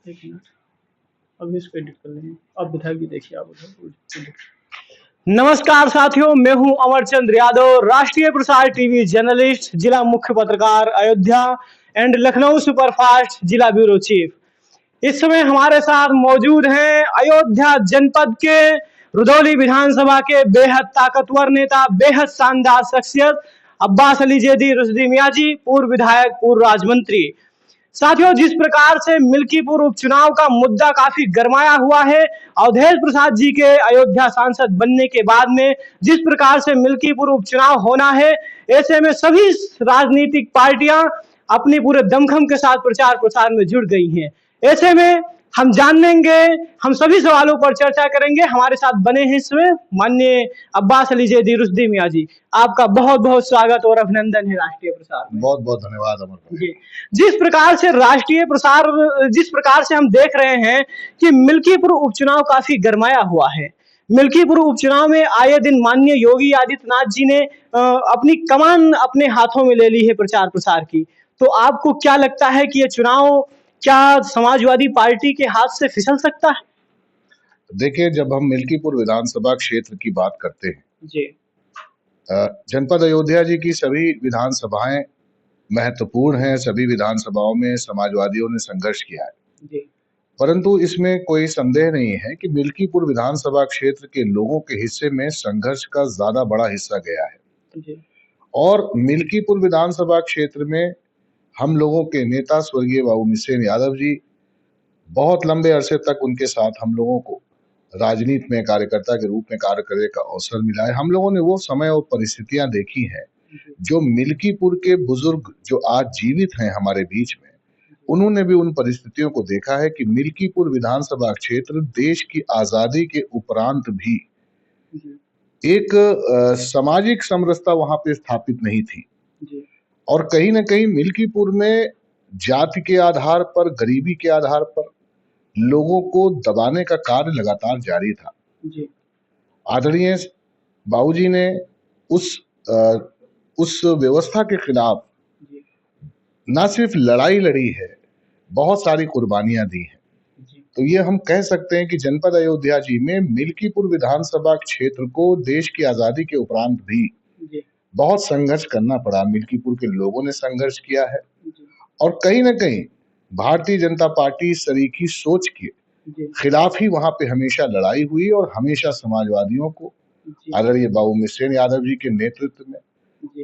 एक मिनट, अभी इसको एडिट कर लेंगे। अब विधायक जी देखिए, आप उधर। नमस्कार साथियों, मैं हूं अमरचंद्र यादव, राष्ट्रीय प्रसार टीवी जर्नलिस्ट, जिला मुख्य पत्रकार अयोध्या एंड लखनऊ सुपरफास्ट जिला ब्यूरो चीफ। इस समय हमारे साथ मौजूद हैं अयोध्या जनपद के रुधौली विधानसभा के बेहद ताकतवर नेता, बेहद शानदार शख्सियत अब्बास अली जैदी रुश्दी मियां जी, पूर्व विधायक, पूर्व राज्य मंत्री। साथियों, जिस प्रकार से मिल्कीपुर उपचुनाव का मुद्दा काफी गरमाया हुआ है, अवधेश प्रसाद जी के अयोध्या सांसद बनने के बाद में जिस प्रकार से मिल्कीपुर उपचुनाव होना है, ऐसे में सभी राजनीतिक पार्टियां अपनी पूरे दमखम के साथ प्रचार प्रसार में जुट गई हैं। ऐसे में हम जानेंगे, हम सभी सवालों पर चर्चा करेंगे। हमारे साथ बने हैं इसमें माननीय अब्बास अली जैदी रुश्दी मियां जी। आपका बहुत बहुत स्वागत और अभिनंदन है राष्ट्रीय प्रसार में। बहुत बहुत धन्यवाद अमर जी। जिस प्रकार से राष्ट्रीय प्रसार, जिस प्रकार से हम देख रहे हैं कि मिल्कीपुर उपचुनाव काफी गरमाया हुआ है। मिल्कीपुर उपचुनाव में आए दिन माननीय योगी आदित्यनाथ जी ने अपनी कमान अपने हाथों में ले ली है प्रचार प्रसार की। तो आपको क्या लगता है कि ये चुनाव क्या समाजवादी पार्टी के हाथ से फिसल सकता है? देखिए, जब हम मिल्कीपुर विधानसभा क्षेत्र की बात करते हैं जी, जनपद अयोध्या जी की सभी विधानसभाएं महत्वपूर्ण हैं। सभी विधानसभाओं में समाजवादियों ने संघर्ष किया है जी, परंतु इसमें कोई संदेह नहीं है कि मिल्कीपुर विधानसभा क्षेत्र के लोगों के हिस्से में संघर्ष का ज्यादा बड़ा हिस्सा गया है। जी, और मिल्कीपुर विधानसभा क्षेत्र में हम लोगों के नेता स्वर्गीय बाबू मिसेन यादव जी, बहुत लंबे अरसे तक उनके साथ हम लोगों को राजनीति में कार्यकर्ता के रूप में कार्य करने का अवसर मिला है। हम लोगों ने वो समय और परिस्थितियां देखी हैं जो मिल्कीपुर के बुजुर्ग जो आज जीवित हैं हमारे बीच में, उन्होंने भी उन परिस्थितियों को देखा है कि मिल्कीपुर विधानसभा क्षेत्र देश की आजादी के उपरांत भी एक सामाजिक समरसता वहां पे स्थापित नहीं थी। और कहीं ना कहीं मिल्कीपुर में जाति के आधार पर, गरीबी के आधार पर लोगों को दबाने का कार्य लगातार जारी था। आदरणीय बाबूजी ने उस व्यवस्था के खिलाफ न सिर्फ लड़ाई लड़ी है, बहुत सारी कुर्बानियां दी हैं। तो ये हम कह सकते हैं कि जनपद अयोध्या जी में मिल्कीपुर विधानसभा क्षेत्र को देश की आजादी के उपरांत भी बहुत संघर्ष करना पड़ा। मिल्कीपुर के लोगों ने संघर्ष किया है और कहीं ना कहीं भारतीय जनता पार्टी सरीखी सोच के खिलाफ ही वहां पे हमेशा लड़ाई हुई और हमेशा समाजवादियों को आदरणीय बाबू मिसेन यादव जी के नेतृत्व में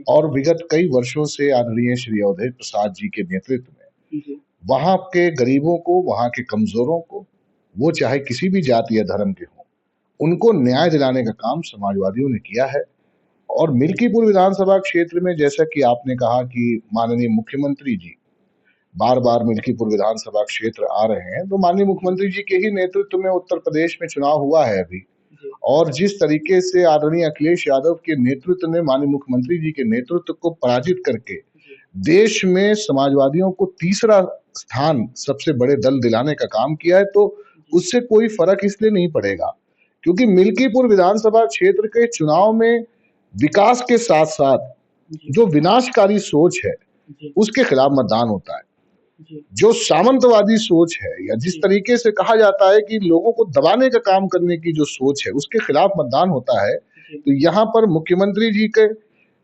और विगत कई वर्षों से आदरणीय श्री अवधेश प्रसाद जी के नेतृत्व में वहां के गरीबों को, वहां के कमजोरों को, वो चाहे किसी भी जाति या धर्म के हों, उनको न्याय दिलाने का काम समाजवादियों ने किया है। और मिल्कीपुर विधानसभा क्षेत्र में जैसा कि आपने कहा कि माननीय मुख्यमंत्री जी बार बार मिल्कीपुर विधानसभा क्षेत्र आ रहे हैं, तो माननीय मुख्यमंत्री जी के ही नेतृत्व में उत्तर प्रदेश में चुनाव हुआ है अभी। और जिस तरीके से आदरणीय अखिलेश यादव के नेतृत्व ने माननीय मुख्यमंत्री जी के नेतृत्व को पराजित करके देश में समाजवादियों को तीसरा स्थान सबसे बड़े दल दिलाने का काम किया है, तो उससे कोई फर्क इसलिए नहीं पड़ेगा क्योंकि मिल्कीपुर विधानसभा क्षेत्र के चुनाव में विकास के साथ साथ जो विनाशकारी सोच है उसके खिलाफ मतदान होता है। जो सामंतवादी सोच है या जिस तरीके से कहा जाता है कि लोगों को दबाने का काम करने की जो सोच है उसके खिलाफ मतदान होता है। तो यहाँ पर मुख्यमंत्री जी के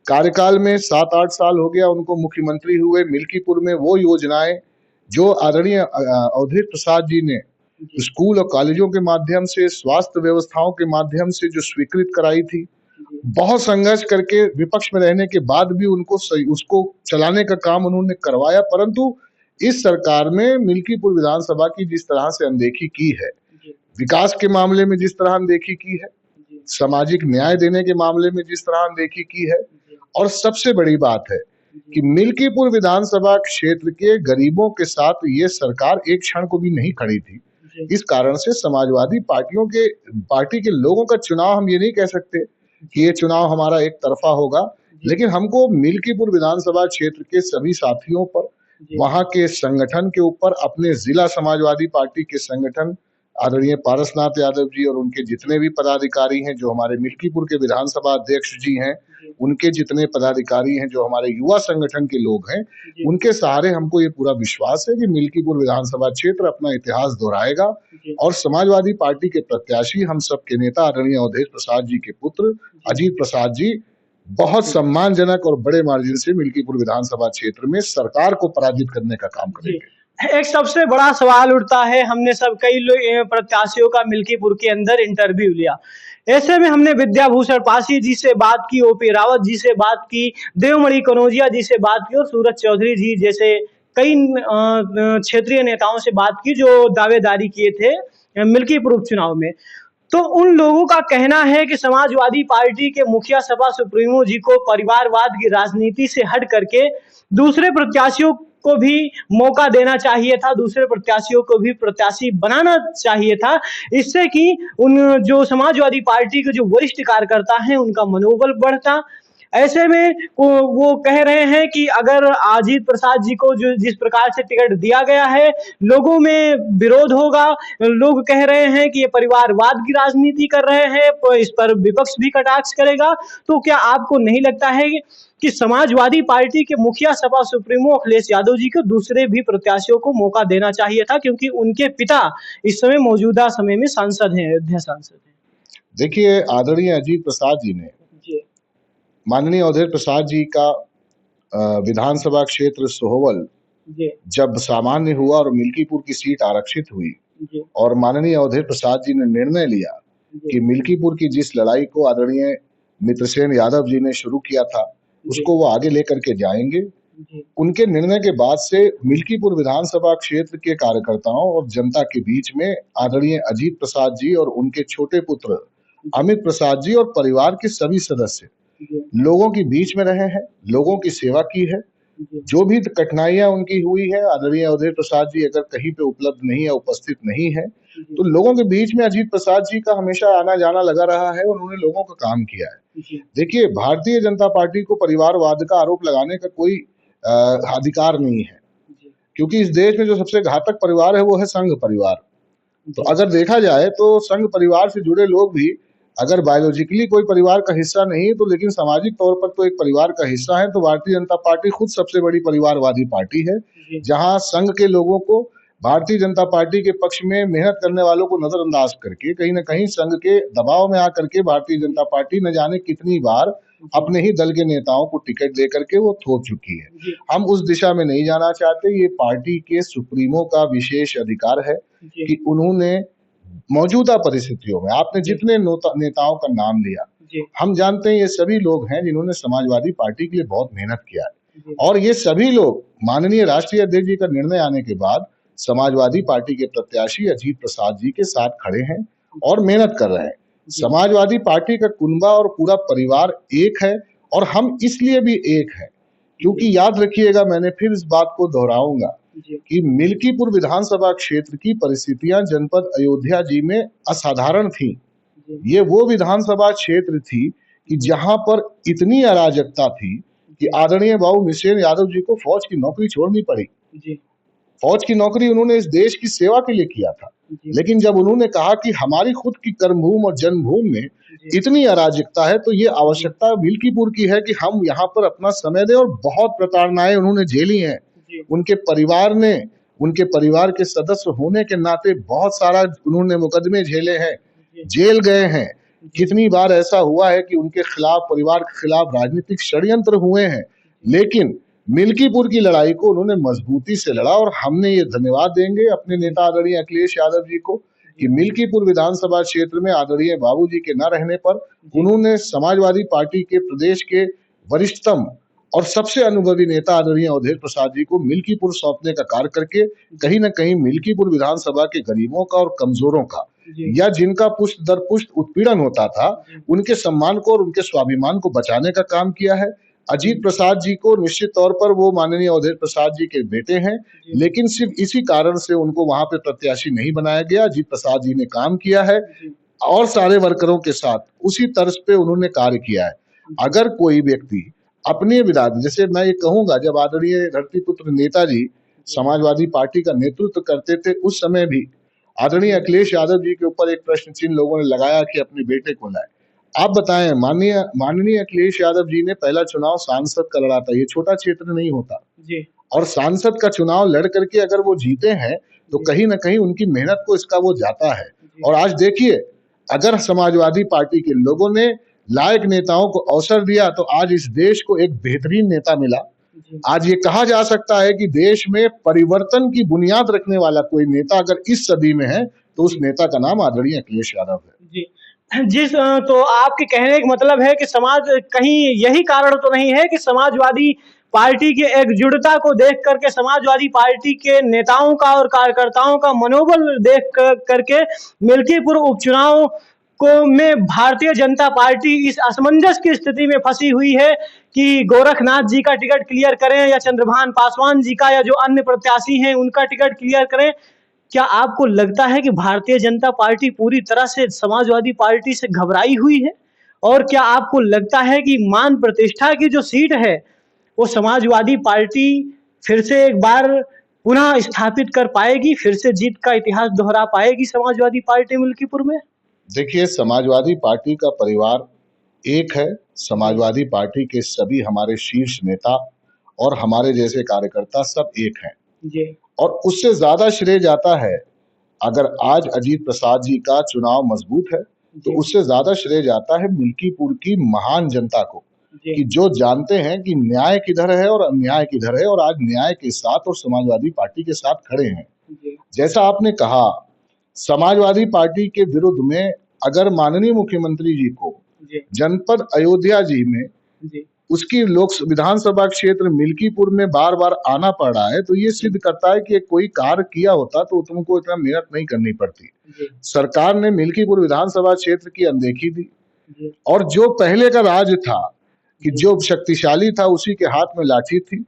कार्यकाल में 7-8 साल हो गया उनको मुख्यमंत्री हुए। मिल्कीपुर में वो योजनाएं जो आदरणीय अवधेश प्रसाद जी ने स्कूल और कॉलेजों के माध्यम से, स्वास्थ्य व्यवस्थाओं के माध्यम से जो स्वीकृत कराई थी, बहुत संघर्ष करके विपक्ष में रहने के बाद भी उसको चलाने का काम उन्होंने करवाया। परंतु इस सरकार में मिल्कीपुर विधानसभा की जिस तरह से अनदेखी की है, विकास के मामले में जिस तरह अनदेखी की है, सामाजिक न्याय देने के मामले में जिस तरह अनदेखी की है, और सबसे बड़ी बात है कि मिल्कीपुर विधानसभा क्षेत्र के गरीबों के साथ ये सरकार एक क्षण को भी नहीं खड़ी थी। इस कारण से समाजवादी पार्टी के लोगों का चुनाव, हम ये नहीं कह सकते कि ये चुनाव हमारा एक तरफा होगा, लेकिन हमको मिल्कीपुर विधानसभा क्षेत्र के सभी साथियों पर, वहां के संगठन के ऊपर, अपने जिला समाजवादी पार्टी के संगठन आदरणीय पारसनाथ यादव जी और उनके जितने भी पदाधिकारी हैं, जो हमारे मिल्कीपुर के विधानसभा अध्यक्ष जी हैं, उनके जितने पदाधिकारी हैं, जो हमारे युवा संगठन के लोग हैं, उनके सहारे हमको ये पूरा विश्वास है कि मिल्कीपुर विधानसभा क्षेत्र अपना इतिहास दोहराएगा और समाजवादी पार्टी के प्रत्याशी, हम सबके नेता आदरणीय अवधेश प्रसाद जी के पुत्र अजीत प्रसाद जी बहुत सम्मानजनक और बड़े मार्जिन से मिल्कीपुर विधानसभा क्षेत्र में सरकार को पराजित करने का काम करेंगे। एक सबसे बड़ा सवाल उठता है, हमने सब कई प्रत्याशियों का मिल्कीपुर के अंदर इंटरव्यू लिया। ऐसे में हमने विद्याभूषण पासी जी से बात की, ओपी रावत जी से बात की, देवमणि कनौजिया जी से बात की और सूरज चौधरी जी जैसे कई क्षेत्रीय नेताओं से बात की जो दावेदारी किए थे मिल्कीपुर उपचुनाव में। तो उन लोगों का कहना है कि समाजवादी पार्टी के मुखिया सपा सुप्रीमो जी को परिवारवाद की राजनीति से हट करके दूसरे प्रत्याशियों को भी मौका देना चाहिए था, दूसरे प्रत्याशियों को भी प्रत्याशी बनाना चाहिए था, इससे कि उन जो समाजवादी पार्टी के जो वरिष्ठ कार्यकर्ता हैं उनका मनोबल बढ़ता। ऐसे में वो कह रहे हैं कि अगर अजीत प्रसाद जी को जो जिस प्रकार से टिकट दिया गया है, लोगों में विरोध होगा। लोग कह रहे हैं कि ये परिवारवाद की राजनीति कर रहे हैं, तो इस पर विपक्ष भी कटाक्ष करेगा। तो क्या आपको नहीं लगता है कि समाजवादी पार्टी के मुखिया सपा सुप्रीमो अखिलेश यादव जी को दूसरे भी प्रत्याशियों को मौका देना चाहिए था, क्योंकि उनके पिता इस समय मौजूदा समय में सांसद हैं, अयोध्या सांसद हैं? देखिए, आदरणीय अजीत प्रसाद जी ने माननीय अवधेश प्रसाद जी का विधानसभा क्षेत्र सोहवल जब सामान्य हुआ और मिल्कीपुर की सीट आरक्षित हुई और माननीय अवधेश प्रसाद जी ने निर्णय लिया कि मिल्कीपुर की जिस लड़ाई को आदरणीय मित्रसेन यादव जी ने शुरू किया था उसको वो आगे लेकर के जाएंगे। उनके निर्णय के बाद से मिल्कीपुर विधानसभा क्षेत्र के कार्यकर्ताओं और जनता के बीच में आदरणीय अजीत प्रसाद जी और उनके छोटे पुत्र अमित प्रसाद जी और परिवार के सभी सदस्य लोगों के बीच में रहे हैं, लोगों की सेवा की है। जो भी कठिनाइयां उनकी हुई है, आदरणीय अवधेश प्रसाद जी अगर कहीं पे उपलब्ध नहीं है, उपस्थित नहीं है, तो लोगों के बीच में अजीत प्रसाद जी का हमेशा आना जाना लगा रहा है, उन्होंने लोगों का काम किया है। देखिए, भारतीय जनता पार्टी को परिवारवाद का आरोप लगाने का कोई अधिकार नहीं है, क्योंकि इस देश में जो सबसे घातक परिवार है वो है संघ परिवार। तो अगर देखा जाए तो संघ परिवार से जुड़े लोग भी अगर बायोलॉजिकली कोई परिवार का हिस्सा नहीं तो लेकिन सामाजिक तौर पर तो एक परिवार का हिस्सा है। तो भारतीय जनता पार्टी खुद सबसे बड़ी परिवारवादी पार्टी है, जहां संघ के लोगों को भारतीय जनता पार्टी के पक्ष में मेहनत करने वालों को नजरअंदाज करके कहीं ना कहीं संघ के दबाव में आकर के भारतीय जनता पार्टी न जाने कितनी बार अपने ही दल के नेताओं को टिकट दे करके वो थोप चुकी है। हम उस दिशा में नहीं जाना चाहते। ये पार्टी के सुप्रीमो का विशेष अधिकार है कि उन्होंने मौजूदा परिस्थितियों में, आपने जितने नेताओं का नाम लिया, हम जानते हैं ये सभी लोग हैं जिन्होंने समाजवादी पार्टी के लिए बहुत मेहनत किया है और ये सभी लोग माननीय राष्ट्रीय अध्यक्ष जी का निर्णय आने के बाद समाजवादी पार्टी के प्रत्याशी अजीत प्रसाद जी के साथ खड़े हैं और मेहनत कर रहे हैं। समाजवादी पार्टी का कुनबा और पूरा परिवार एक है और हम इसलिए भी एक है क्योंकि याद रखिएगा, मैंने फिर इस बात को दोहराऊंगा कि मिल्कीपुर विधानसभा क्षेत्र की परिस्थितियां जनपद अयोध्या जी में असाधारण थी। ये वो विधानसभा क्षेत्र थी कि जहां पर इतनी अराजकता थी कि आदरणीय बाबू मित्रसेन यादव जी को फौज की नौकरी छोड़नी पड़ी। फौज की नौकरी उन्होंने इस देश की सेवा के लिए किया था, लेकिन जब उन्होंने कहा कि हमारी खुद की कर्मभूमि और जन्मभूमि में इतनी अराजकता है तो ये आवश्यकता मिल्कीपुर की है कि हम यहाँ पर अपना समय दें। और बहुत प्रताड़नाएं उन्होंने झेली हैं, उनके परिवार ने, उनके परिवार के सदस्य होने के नाते बहुत सारा उन्होंने मुकदमे झेले हैं, जेल गए हैं। कितनी बार ऐसा हुआ है कि उनके खिलाफ, परिवार के खिलाफ राजनीतिक षड्यंत्र हुए हैं, लेकिन मिल्कीपुर की लड़ाई को उन्होंने मजबूती से लड़ा। और हमने ये धन्यवाद देंगे अपने नेता आदरणीय अखिलेश यादव जी को कि मिल्कीपुर विधानसभा क्षेत्र में आदरणीय बाबूजी के न रहने पर उन्होंने समाजवादी पार्टी के प्रदेश के वरिष्ठतम और सबसे अनुभवी नेता आदरणीय अवधेश प्रसाद जी को मिल्कीपुर सौंपने का कार्य करके कहीं ना कहीं मिल्कीपुर विधानसभा के गरीबों का और कमजोरों का, या जिनका पुष्ट दर पुष्ट उत्पीड़न होता था, उनके सम्मान को और उनके स्वाभिमान को बचाने का काम किया है। अजीत प्रसाद जी को निश्चित तौर पर, वो माननीय अवधेश प्रसाद जी के बेटे हैं, लेकिन सिर्फ इसी कारण से उनको वहां पे प्रत्याशी नहीं बनाया गया। अजीत प्रसाद जी ने काम किया है और सारे वर्करों के साथ उसी तर्ज पे उन्होंने कार्य किया है। अगर कोई व्यक्ति अपने विधान, जैसे मैं ये कहूंगा, जब आदरणीय धरतीपुत्र नेताजी समाजवादी पार्टी का नेतृत्व करते थे उस समय भी आदरणीय अखिलेश यादव जी के ऊपर एक प्रश्न चिन्ह लोगों ने लगाया कि अपने बेटे को लाए। आप बताएं, माननीय अखिलेश यादव जी ने पहला चुनाव सांसद का लड़ा था, ये छोटा क्षेत्र नहीं होता। जी और सांसद का चुनाव लड़ करके अगर वो जीते हैं तो कहीं ना कहीं उनकी मेहनत को इसका वो जाता है। और आज देखिए, अगर समाजवादी पार्टी के लोगों ने लायक नेताओं को अवसर दिया तो आज इस देश को एक बेहतरीन नेता मिला। आज ये कहा जा सकता है कि देश में परिवर्तन की बुनियाद रखने वाला कोई नेता अगर इस सदी में है तो उस नेता का नाम आदरणीय अखिलेश यादव है। जी तो आपके कहने का मतलब है कि समाज कहीं यही कारण तो नहीं है कि समाजवादी पार्टी की एकजुटता को देख करके समाजवादी पार्टी के नेताओं का और कार्यकर्ताओं का मनोबल देख करके मिल्कीपुर उपचुनाव को में भारतीय जनता पार्टी इस असमंजस की स्थिति में फंसी हुई है कि गोरखनाथ जी का टिकट क्लियर करें या चंद्रभान पासवान जी का या जो अन्य प्रत्याशी हैं उनका टिकट क्लियर करें। क्या आपको लगता है कि भारतीय जनता पार्टी पूरी तरह से समाजवादी पार्टी से घबराई हुई है? और क्या आपको लगता है कि मान प्रतिष्ठा की जो सीट है, वो समाजवादी पार्टी फिर से एक बार पुनः स्थापित कर पाएगी, फिर से जीत का इतिहास दोहरा पाएगी समाजवादी पार्टी मिल्कीपुर में? देखिए, समाजवादी पार्टी का परिवार एक है। समाजवादी पार्टी के सभी हमारे शीर्ष नेता और हमारे जैसे कार्यकर्ता सब एक हैं। जी और उससे ज्यादा श्रेय जाता है, अगर आज अजीत प्रसाद जी का चुनाव मजबूत है तो उससे ज्यादा श्रेय जाता है मिल्कीपुर की महान जनता को, कि जो जानते हैं कि न्याय किधर है और अन्याय किधर है, और आज न्याय के साथ और समाजवादी पार्टी के साथ खड़े हैं। जैसा आपने कहा, समाजवादी पार्टी के विरुद्ध में अगर माननीय मुख्यमंत्री जी को जनपद अयोध्या जी में उसकी लोक विधानसभा क्षेत्र मिल्कीपुर में बार बार आना पड़ रहा है तो ये सिद्ध करता है कि कोई कार्य किया होता तो तुमको इतना मेहनत नहीं करनी पड़ती। सरकार ने मिल्कीपुर विधानसभा क्षेत्र की अनदेखी दी, और जो पहले का राज था कि जो शक्तिशाली था उसी के हाथ में लाठी थी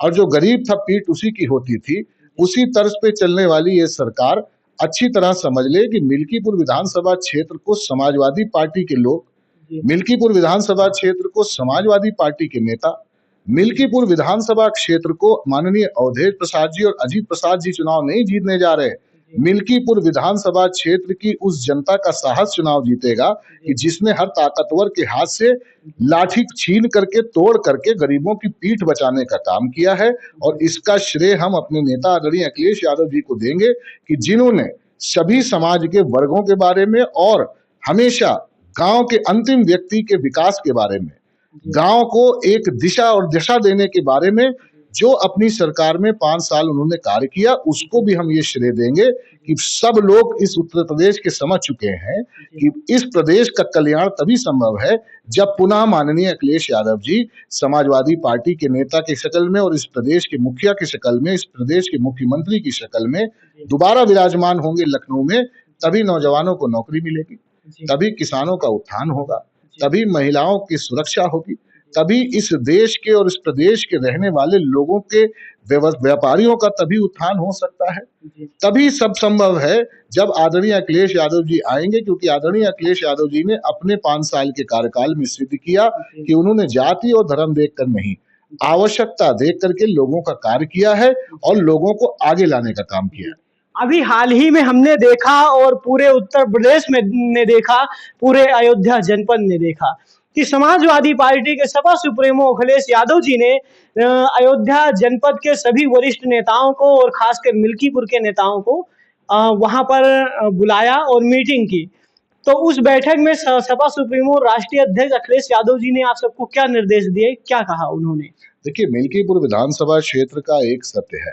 और जो गरीब था पीठ उसी की होती थी, उसी तर्ज पे चलने वाली ये सरकार अच्छी तरह समझ ले कि मिल्कीपुर विधानसभा क्षेत्र को समाजवादी पार्टी के लोग, मिल्कीपुर विधानसभा क्षेत्र को समाजवादी पार्टी के नेता, मिल्कीपुर विधानसभा क्षेत्र को माननीय अवधेश प्रसाद जी और अजीत प्रसाद जी चुनाव नहीं जीतने जा रहे। मिल्कीपुर विधानसभा क्षेत्र की उस जनता का साहस चुनाव जीतेगा कि जिसने हर ताकतवर के हाथ से लाठी छीन करके तोड़ करके गरीबों की पीठ बचाने का काम किया है। और इसका श्रेय हम अपने नेता आदरणीय अखिलेश यादव जी को देंगे कि जिन्होंने सभी समाज के वर्गों के बारे में और हमेशा गांव के अंतिम व्यक्ति के विकास के बारे में, गांव को एक दिशा और दिशा देने के बारे में जो अपनी सरकार में 5 साल उन्होंने कार्य किया, उसको भी हम ये श्रेय देंगे कि सब लोग इस उत्तर प्रदेश के समझ चुके हैं कि इस प्रदेश का कल्याण तभी संभव है जब पुनः माननीय अखिलेश यादव जी समाजवादी पार्टी के नेता की शक्ल में और इस प्रदेश के मुखिया की शक्ल में, इस प्रदेश के मुख्यमंत्री की शक्ल में दोबारा विराजमान होंगे लखनऊ में। तभी नौजवानों को नौकरी मिलेगी, तभी किसानों का उत्थान होगा, तभी महिलाओं की सुरक्षा होगी, तभी इस देश के और इस प्रदेश के रहने वाले लोगों के व्यापारियों का तभी उत्थान हो सकता है। तभी सब संभव है जब आदरणीय अखिलेश यादव जी आएंगे, क्योंकि आदरणीय अखिलेश यादव जी ने अपने 5 साल के कार्यकाल में सिद्ध किया कि उन्होंने जाति और धर्म देखकर नहीं, आवश्यकता देख करके लोगों का कार्य किया है और लोगों को आगे लाने का काम किया है। अभी हाल ही में हमने देखा और पूरे उत्तर प्रदेश में ने देखा, पूरे अयोध्या जनपद ने देखा कि समाजवादी पार्टी के सपा सुप्रीमो अखिलेश यादव जी ने अयोध्या जनपद के सभी वरिष्ठ नेताओं को और खासकर मिल्कीपुर के नेताओं को वहां पर बुलाया और मीटिंग की। तो उस बैठक में सपा सुप्रीमो राष्ट्रीय अध्यक्ष अखिलेश यादव जी ने आप सबको क्या निर्देश दिए, क्या कहा उन्होंने? देखिए, मिल्कीपुर विधानसभा क्षेत्र का एक सत्य है,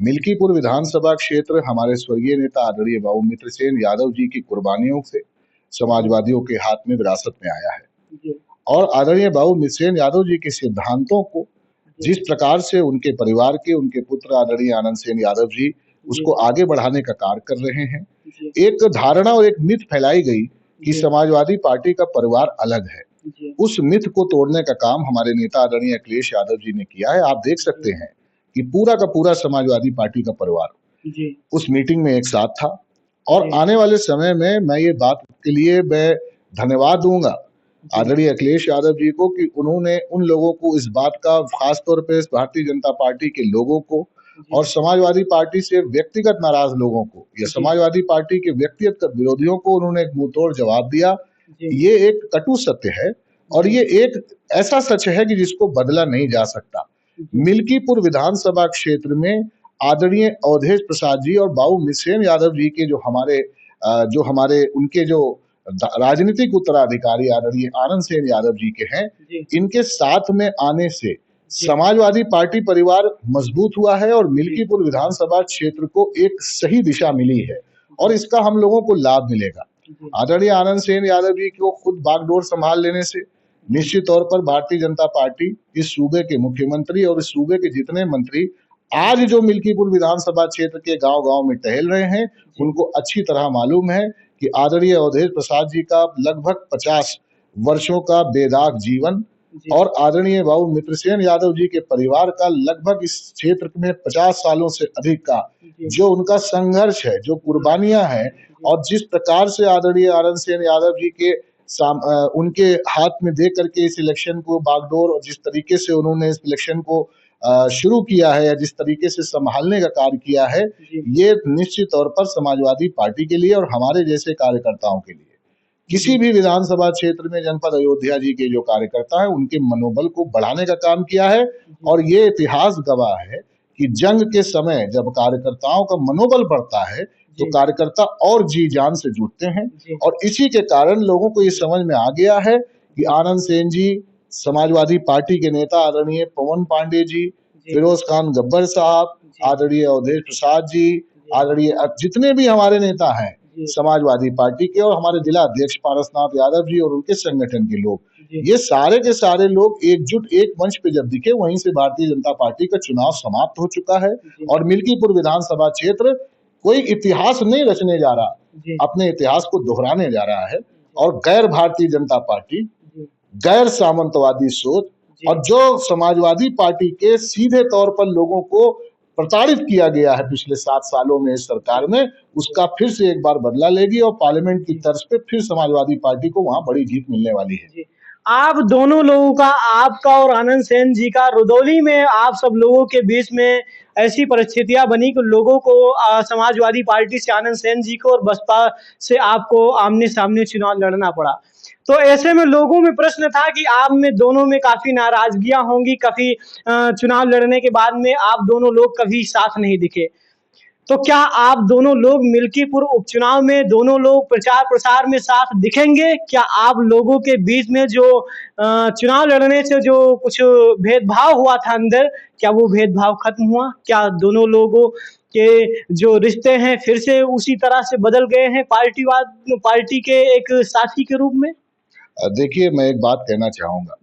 मिल्कीपुर विधानसभा क्षेत्र हमारे स्वर्गीय नेता आदरणीय बाबू मित्र सेन यादव जी की कुर्बानियों से समाजवादियों के हाथ में विरासत में आया है। और आदरणीय बाबू मित्र सेन यादव जी के सिद्धांतों को जिस प्रकार से उनके परिवार के, उनके पुत्र आदरणीय आनंद सेन यादव जी उसको आगे बढ़ाने का कार्य कर रहे हैं, एक धारणा और एक मिथ फैलाई गई कि समाजवादी पार्टी का परिवार अलग है। उस मिथ को तोड़ने का काम हमारे नेता आदरणीय अखिलेश यादव जी ने किया है। आप देख सकते हैं कि पूरा का पूरा समाजवादी पार्टी का परिवार उस मीटिंग में एक साथ था। और आने वाले समय में मैं ये बात के लिए मैं धन्यवाद दूंगा आदरणीय अखिलेश यादव जी को कि उन्होंने उन लोगों को इस बात का, खासतौर पे भारतीय जनता पार्टी के लोगों को और समाजवादी पार्टी से व्यक्तिगत नाराज लोगों को या समाजवादी पार्टी के व्यक्तिगत विरोधियों को उन्होंने एक मुंहतोड़ जवाब दिया। ये एक कटु सत्य है और ये एक ऐसा सच है कि जिसको बदला नहीं जा सकता। मिल्कीपुर विधानसभा क्षेत्र में आदरणीय अवधेश प्रसाद जी और बाबू मिश्रेन यादव जी के जो हमारे उनके जो राजनीतिक उत्तराधिकारी आदरणीय आनंद सेन यादव जी के हैं, इनके साथ में आने से समाजवादी पार्टी परिवार मजबूत हुआ है और मिल्कीपुर विधानसभा क्षेत्र को एक सही दिशा मिली है और इसका हम लोगों को लाभ मिलेगा। आदरणीय आनंद सेन यादव जी को खुद बागडोर संभाल लेने से निश्चित तौर पर भारतीय जनता पार्टी, इस सूबे के मुख्यमंत्री और इस सूबे के जितने मंत्री आज जो मिल्कीपुर विधानसभा क्षेत्र के गांव-गांव में टहल रहे हैं, उनको अच्छी तरह मालूम है कि आदरणीय अवधेश प्रसाद जी का लगभग 50 वर्षों का बेदाग जीवन और आदरणीय बाबू मित्रसेन यादव जी के परिवार का लगभग इस क्षेत्र में 50 सालों से अधिक का जो उनका संघर्ष है, जो कुर्बानियां हैं और जिस प्रकार से आदरणीय आनंद सेन यादव जी के उनके हाथ में दे करके इस इलेक्शन को बागडोर और जिस तरीके से उन्होंने इस इलेक्शन को शुरू किया है या जिस तरीके से संभालने का कार्य किया है, ये निश्चित तौर पर समाजवादी पार्टी के लिए और हमारे जैसे कार्यकर्ताओं के लिए किसी भी विधानसभा क्षेत्र में जनपद अयोध्या जी के जो कार्यकर्ता हैं उनके मनोबल को बढ़ाने का काम किया है और ये इतिहास गवाह है कि जंग के समय जब कार्यकर्ताओं का मनोबल बढ़ता है तो कार्यकर्ता और जी जान से जुटते हैं और इसी के कारण लोगों को ये समझ में आ गया है कि आनंद सेन जी, समाजवादी पार्टी के नेता आदरणीय पवन पांडे जी, फिरोज खान गब्बर साहब, आदरणीय अवधेश प्रसाद जी, आदरणीय जितने भी हमारे नेता हैं समाजवादी पार्टी के और हमारे जिला अध्यक्ष पारसनाथ यादव जी और उनके संगठन के लोग, ये सारे के सारे लोग एकजुट एक मंच पे जब दिखे, वहीं से भारतीय जनता पार्टी का चुनाव समाप्त हो चुका है और मिल्कीपुर विधानसभा क्षेत्र कोई इतिहास नहीं रचने जा रहा, अपने इतिहास को दोहराने जा रहा है और गैर भारतीय जनता पार्टी, गैर सामंतवादी सोच और जो समाजवादी पार्टी के सीधे तौर पर लोगों को प्रताड़ित किया गया है पिछले 7 सालों में इस सरकार में, उसका फिर से एक बार बदला लेगी और पार्लियामेंट की तर्ज पे फिर समाजवादी पार्टी को वहां बड़ी जीत मिलने वाली है। आप दोनों लोगों का, आपका और आनंद सेन जी का, रुदौली में आप सब लोगों के बीच में ऐसी परिस्थितियां बनी कि लोगों को समाजवादी पार्टी से आनंद सेन जी को और बसपा से आपको आमने सामने चुनाव लड़ना पड़ा। तो ऐसे में लोगों में प्रश्न था कि आप में दोनों में काफी नाराजगियां होंगी, काफी चुनाव लड़ने के बाद में आप दोनों लोग कभी साथ नहीं दिखे। तो क्या आप दोनों लोग मिल्कीपुर उपचुनाव में दोनों लोग प्रचार प्रसार में साथ दिखेंगे? क्या आप लोगों के बीच में जो चुनाव लड़ने से जो कुछ भेदभाव हुआ था अंदर, क्या वो भेदभाव खत्म हुआ? क्या दोनों लोगों के जो रिश्ते हैं फिर से उसी तरह से बदल गए हैं पार्टी के एक साथी के रूप में? देखिए, मैं एक बात कहना चाहूंगा,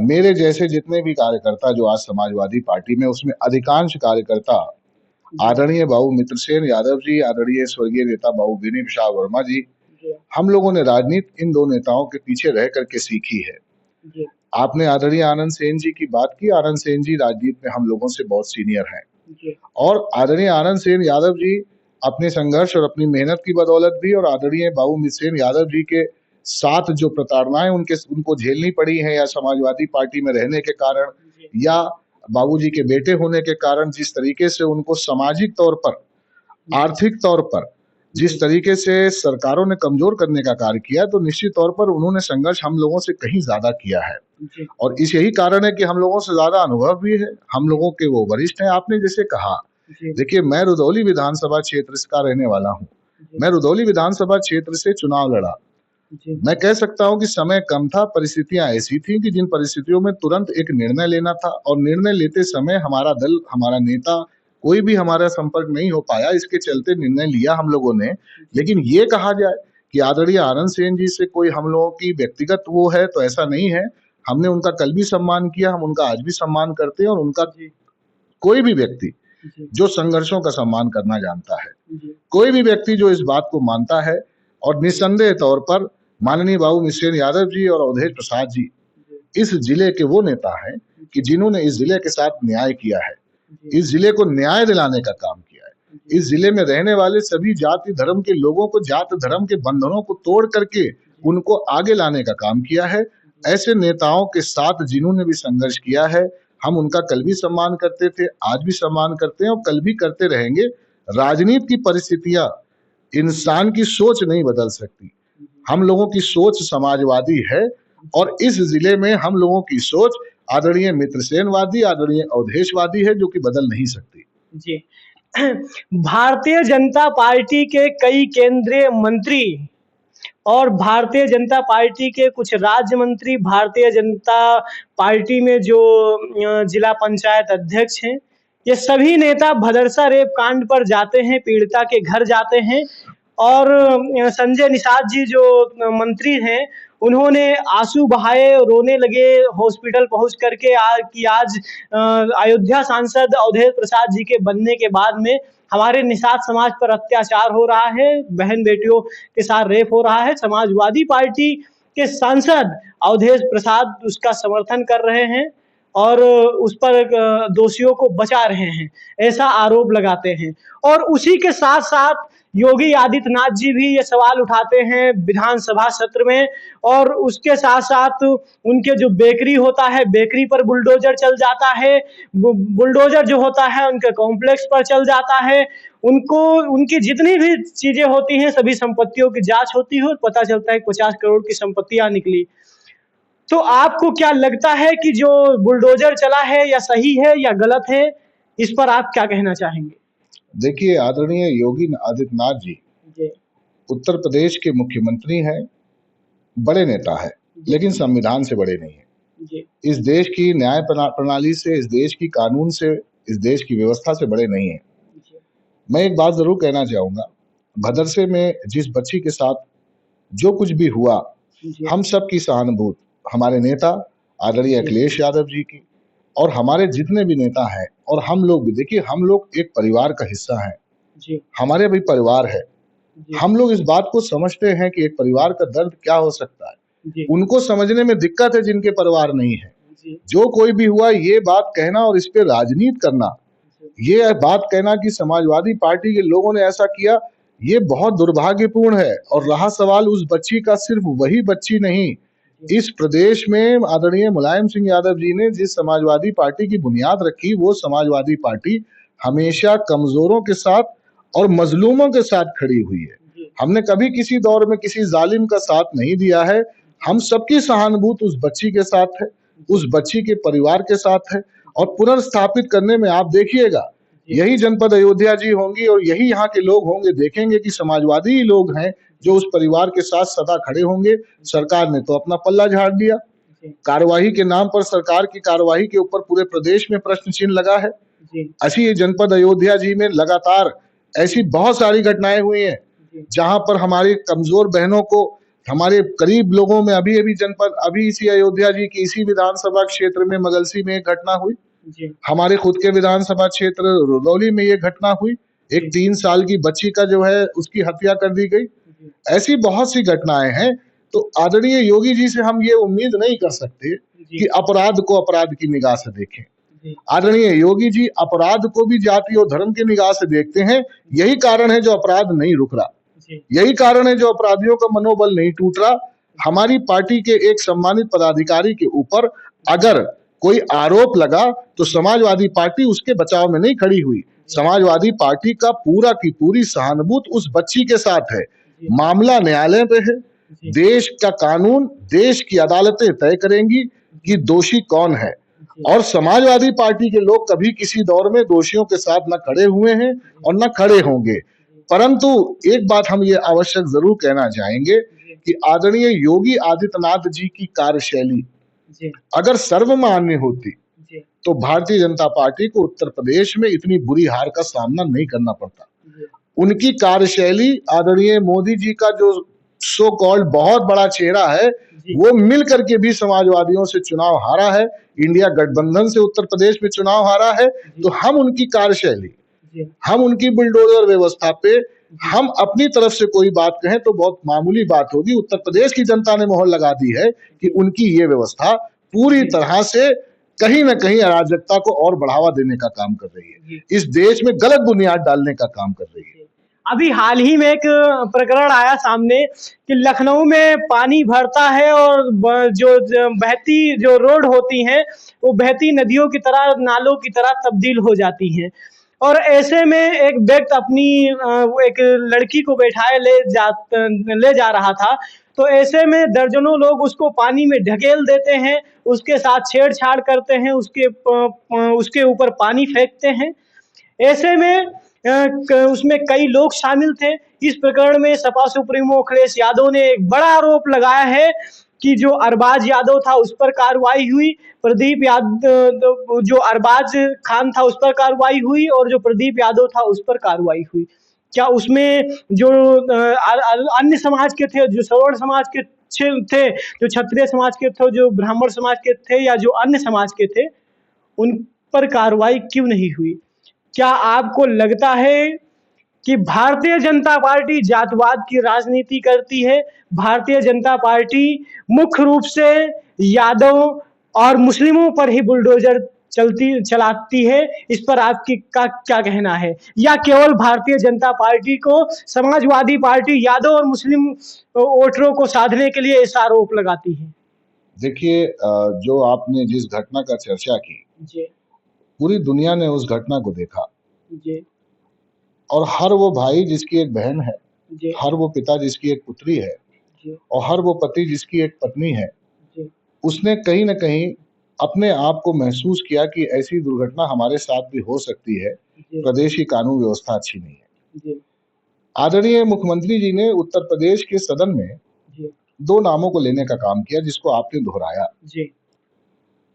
मेरे जैसे जितने भी कार्यकर्ता जो आज समाजवादी पार्टी में, उसमें अधिकांश कार्यकर्ता आदरणीय बाबू मित्रसेन यादव जी, आदरणीय स्वर्गीय नेता बाबू बेनी प्रसाद वर्मा जी, हम लोगों ने राजनीति इन दो नेताओं के पीछे रह करके सीखी है। आपने आदरणीय आनंद सेन जी की बात की, आनंद सेन जी राजनीति में हम लोगों से बहुत सीनियर हैं और आदरणीय आनंद सेन यादव जी अपने संघर्ष और अपनी मेहनत की बदौलत भी और आदरणीय बाबू मित्रसेन यादव जी के साथ जो प्रताड़नाएं उनको झेलनी पड़ी हैं या समाजवादी पार्टी में रहने के कारण या बाबूजी के बेटे होने के कारण जिस तरीके से उनको सामाजिक तौर पर, आर्थिक तौर पर जिस तरीके से सरकारों ने कमजोर करने का कार्य किया, तो निश्चित तौर पर उन्होंने संघर्ष हम लोगों से कहीं ज्यादा किया है और इस यही कारण है कि हम लोगों से ज्यादा अनुभव भी है, हम लोगों के वो वरिष्ठ हैं। आपने जैसे कहा, देखिए, मैं रुदौली विधानसभा क्षेत्र का रहने वाला हूँ, मैं रुदौली विधानसभा क्षेत्र से चुनाव लड़ा। मैं कह सकता हूं कि समय कम था, परिस्थितियां ऐसी थी कि जिन परिस्थितियों में तुरंत एक निर्णय लेना था और निर्णय लेते समय हमारा दल, हमारा नेता, कोई भी हमारा संपर्क नहीं हो पाया, इसके चलते निर्णय लिया हम लोगों ने। लेकिन ये कहा जाए कि आदरणीय आनंद सेन जी से कोई हम लोगों की व्यक्तिगत वो है, तो ऐसा नहीं है। हमने उनका कल भी सम्मान किया, हम उनका आज भी सम्मान करते हैं और उनका कोई भी व्यक्ति जो संघर्षों का सम्मान करना जानता है, कोई भी व्यक्ति जो इस बात को मानता है और निस्संदेह तौर पर माननीय बाबू मिश्रेन यादव जी और अवधेश प्रसाद जी इस जिले के वो नेता हैं कि जिन्होंने इस जिले के साथ न्याय किया है, इस जिले को न्याय दिलाने का काम किया है, इस जिले में रहने वाले सभी जाति धर्म के लोगों को, जाति धर्म के बंधनों को तोड़ करके उनको आगे लाने का काम किया है। ऐसे नेताओं के साथ जिन्होंने भी संघर्ष किया है, हम उनका कल भी सम्मान करते थे, आज भी सम्मान करते हैं और कल भी करते रहेंगे। राजनीति की परिस्थितियां इंसान की सोच नहीं बदल सकती। हम लोगों की सोच समाजवादी है और इस जिले में हम लोगों की सोच आदरणीय मित्रसेनवादी, आदरणीय अवधेशवादी है, जो कि बदल नहीं सकती। जी। भारतीय जनता पार्टी के कई केंद्रीय मंत्री और भारतीय जनता पार्टी के कुछ राज्य मंत्री, भारतीय जनता पार्टी में जो जिला पंचायत अध्यक्ष हैं, ये सभी नेता भदरसा रेप कांड पर जाते हैं, पीड़िता के घर जाते हैं और संजय निषाद जी जो मंत्री हैं, उन्होंने आंसू बहाए, रोने लगे हॉस्पिटल पहुंच करके कि आज अयोध्या सांसद अवधेश प्रसाद जी के बनने के बाद में हमारे निषाद समाज पर अत्याचार हो रहा है, बहन बेटियों के साथ रेप हो रहा है। समाजवादी पार्टी के सांसद अवधेश प्रसाद उसका समर्थन कर रहे हैं और उस पर दोषियों को बचा रहे हैं, ऐसा आरोप लगाते हैं। और उसी के साथ साथ योगी आदित्यनाथ जी भी ये सवाल उठाते हैं विधानसभा सत्र में और उसके साथ साथ उनके जो बेकरी होता है, बेकरी पर बुलडोजर चल जाता है, बुलडोजर जो होता है उनके कॉम्प्लेक्स पर चल जाता है, उनको उनकी जितनी भी चीजें होती हैं सभी संपत्तियों की जांच होती है और पता चलता है 50 करोड़ की संपत्तियां निकली। तो आपको क्या लगता है कि जो बुलडोजर चला है या सही है या गलत है, इस पर आप क्या कहना चाहेंगे? देखिए, आदरणीय योगी आदित्यनाथ जी जी। उत्तर प्रदेश के मुख्यमंत्री हैं, बड़े नेता है, लेकिन संविधान से बड़े नहीं है। जी। इस देश की न्याय प्रणाली से, इस देश की कानून से, इस देश की व्यवस्था से बड़े नहीं है। मैं एक बात जरूर कहना चाहूंगा, भदरसे में जिस बच्ची के साथ जो कुछ भी हुआ, हम सब की सहानुभूति हमारे नेता आदरणीय अखिलेश यादव जी की और हमारे जितने भी नेता हैं और हम लोग भी, देखिए हम लोग एक परिवार का हिस्सा हैं, हमारे भी परिवार है। हम लोग इस बात को समझते हैं कि एक परिवार का दर्द क्या हो सकता है, उनको समझने में दिक्कत है जिनके परिवार नहीं है। जो कोई भी हुआ, ये बात कहना और इस पे राजनीति करना, ये बात कहना कि समाजवादी पार्टी के लोगों ने ऐसा किया, ये बहुत दुर्भाग्यपूर्ण है। और रहा सवाल उस बच्ची का, सिर्फ वही बच्ची नहीं, इस प्रदेश में आदरणीय मुलायम सिंह यादव जी ने जिस समाजवादी पार्टी की बुनियाद रखी, वो समाजवादी पार्टी हमेशा कमजोरों के साथ और मजलूमों के साथ खड़ी हुई है। हमने कभी किसी दौर में किसी जालिम का साथ नहीं दिया है। हम सबकी सहानुभूति उस बच्ची के साथ है, उस बच्ची के परिवार के साथ है और पुनर्स्थापित करने में आप देखिएगा, यही जनपद अयोध्या जी होंगी और यही यहाँ के लोग होंगे, देखेंगे कि समाजवादी ही लोग हैं जो उस परिवार के साथ सदा खड़े होंगे। सरकार ने तो अपना पल्ला झाड़ दिया, कार्यवाही के नाम पर सरकार की कार्यवाही के ऊपर पूरे प्रदेश में प्रश्न चिन्ह लगा है। ऐसी जनपद अयोध्या जी में लगातार ऐसी बहुत सारी घटनाएं हुई हैं जहां पर हमारी कमजोर बहनों को, हमारे करीब लोगों में, अभी इसी अयोध्या जी की इसी विधानसभा क्षेत्र में मगलसी में एक घटना हुई, हमारे खुद के विधानसभा क्षेत्र रुदौली में ये घटना हुई, एक 3 साल की बच्ची का जो है उसकी हत्या कर दी गई। ऐसी बहुत सी घटनाएं हैं। तो आदरणीय योगी जी से हम ये उम्मीद नहीं कर सकते कि अपराध को अपराध की निगाह से देखें। आदरणीय योगी जी अपराध को भी जाति और धर्म की निगाह से देखते हैं। यही कारण है जो अपराध नहीं रुक रहा, यही कारण है जो अपराधियों का मनोबल नहीं टूट रहा। हमारी पार्टी के एक सम्मानित पदाधिकारी के ऊपर अगर कोई आरोप लगा तो समाजवादी पार्टी उसके बचाव में नहीं खड़ी हुई। समाजवादी पार्टी का पूरा की पूरी सहानुभूति उस बच्ची के साथ है। मामला न्यायालय पे है, देश का कानून, देश की अदालतें तय करेंगी कि दोषी कौन है। और समाजवादी पार्टी के लोग कभी किसी दौर में दोषियों के साथ न खड़े हुए हैं और न खड़े होंगे। परंतु एक बात हम ये आवश्यक जरूर कहना चाहेंगे कि आदरणीय योगी आदित्यनाथ जी की कार्यशैली अगर सर्वमान्य होती तो भारतीय जनता पार्टी को उत्तर प्रदेश में इतनी बुरी हार का सामना नहीं करना पड़ता। उनकी कार्यशैली, आदरणीय मोदी जी का जो सो कॉल्ड बहुत बड़ा चेहरा है, वो मिल करके भी समाजवादियों से चुनाव हारा है, इंडिया गठबंधन से उत्तर प्रदेश में चुनाव हारा है। तो हम उनकी कार्यशैली, हम उनकी बुलडोजर व्यवस्था पे हम अपनी तरफ से कोई बात कहें तो बहुत मामूली बात होगी। उत्तर प्रदेश की जनता ने मोहर लगा दी है कि उनकी ये व्यवस्था पूरी तरह से कहीं ना कहीं अराजकता को और बढ़ावा देने का काम कर रही है, इस देश में गलत बुनियाद डालने का काम कर रही है। अभी हाल ही में एक प्रकरण आया सामने कि लखनऊ में पानी भरता है और जो बहती जो रोड होती हैं वो बहती नदियों की तरह नालों की तरह तब्दील हो जाती हैं। और ऐसे में एक व्यक्ति अपनी वो एक लड़की को बैठाए ले जा रहा था। तो ऐसे में दर्जनों लोग उसको पानी में ढकेल देते हैं, उसके साथ छेड़छाड़ करते हैं, उसके ऊपर पानी फेंकते हैं। ऐसे में उसमें कई लोग शामिल थे। इस प्रकरण में सपा सुप्रीमो अखिलेश यादव ने एक बड़ा आरोप लगाया है कि जो अरबाज यादव था उस पर कार्रवाई हुई, प्रदीप यादव जो अरबाज खान था उस पर कार्रवाई हुई और जो प्रदीप यादव था उस पर कार्रवाई हुई। क्या उसमें जो अन्य समाज के थे, जो सवर्ण समाज के थे, जो क्षत्रिय समाज के थे, जो ब्राह्मण समाज के थे या जो अन्य समाज के थे, उन पर कार्रवाई क्यों नहीं हुई? क्या आपको लगता है कि भारतीय जनता पार्टी जातवाद की राजनीति करती है? भारतीय जनता पार्टी मुख्य रूप से यादव और मुस्लिमों पर ही बुलडोजर चलाती है। इस पर आपकी का क्या कहना है? या केवल भारतीय जनता पार्टी को समाजवादी पार्टी यादव और मुस्लिम वोटरों को साधने के लिए ऐसा आरोप लगाती है? देखिए, जो आपने जिस घटना का चर्चा की, जी, पूरी दुनिया ने उस घटना को देखा जी, और हर वो भाई जिसकी एक बहन है, जी, हर वो पिता जिसकी एक पुत्री है जी, और हर वो पति जिसकी एक पत्नी है, जी, उसने कहीं न कहीं अपने आप को महसूस किया कि ऐसी दुर्घटना हमारे साथ भी हो सकती है। जी, प्रदेश की कानून व्यवस्था अच्छी नहीं है। जी, आदरणीय मुख्यमंत्री जी ने उत्तर प्रदेश के सदन में जी, 2 नामों को लेने का काम किया जिसको आपने दोहराया। जी,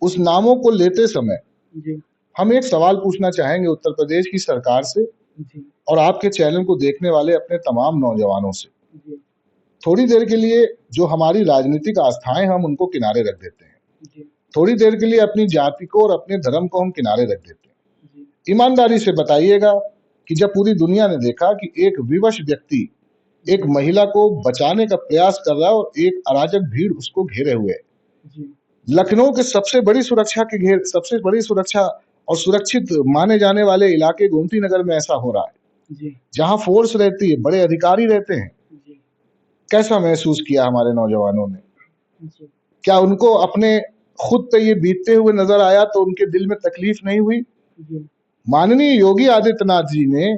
उस नामों को लेते समय जी, हम एक सवाल पूछना चाहेंगे उत्तर प्रदेश की सरकार से जी, और आपके चैनल को देखने वाले अपने तमाम नौजवानों से। जी, थोड़ी देर के लिए जो हमारी राजनीतिक आस्थाएँ हम उनको किनारे रख देते हैं। जी, थोड़ी देर के लिए अपनी जाति को और अपने धर्म को हम किनारे रख देते हैं। जी, ईमानदारी से बताइएगा कि जब पूरी दुनिया ने देखा कि एक विवश व्यक्ति एक महिला को बचाने का प्रयास कर रहा है और एक अराजक भीड़ उसको घेरे हुए है। जी, लखनऊ के सबसे बड़ी सुरक्षा और सुरक्षित माने जाने वाले इलाके गोमती नगर में ऐसा हो रहा है, जी, जहाँ फोर्स रहती है, बड़े अधिकारी रहते हैं। जी, कैसा महसूस किया हमारे नौजवानों ने? जी, क्या उनको अपने खुद पे ये बीतते हुए नजर आया तो उनके दिल में तकलीफ नहीं हुई? जी, माननीय योगी आदित्यनाथ जी ने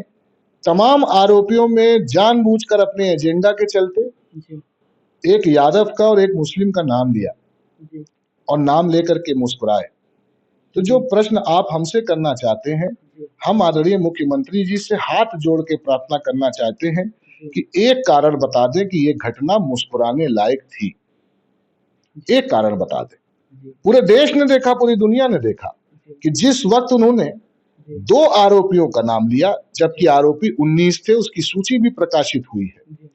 तमाम आरोपियों में जानबूझकर अपने एजेंडा के चलते जी, एक यादव का और एक मुस्लिम का नाम लिया जी, और नाम लेकर के मुस्कुराए। तो जो जी, प्रश्न आप हमसे करना चाहते हैं, जी, हम आदरणीय मुख्यमंत्री जी से हाथ जोड़ के प्रार्थना करना चाहते हैं जी, कि एक कारण बता दें कि ये घटना मुस्कुराने लायक थी। जी, एक कारण बता दें। जी, पूरे देश ने देखा, पूरी दुनिया ने देखा जी, कि जिस वक्त उन्होंने जी, 2 आरोपियों का नाम लिया, जबकि आरोपी 19 थे, उसकी सूची भी प्रकाशित हुई है। जी,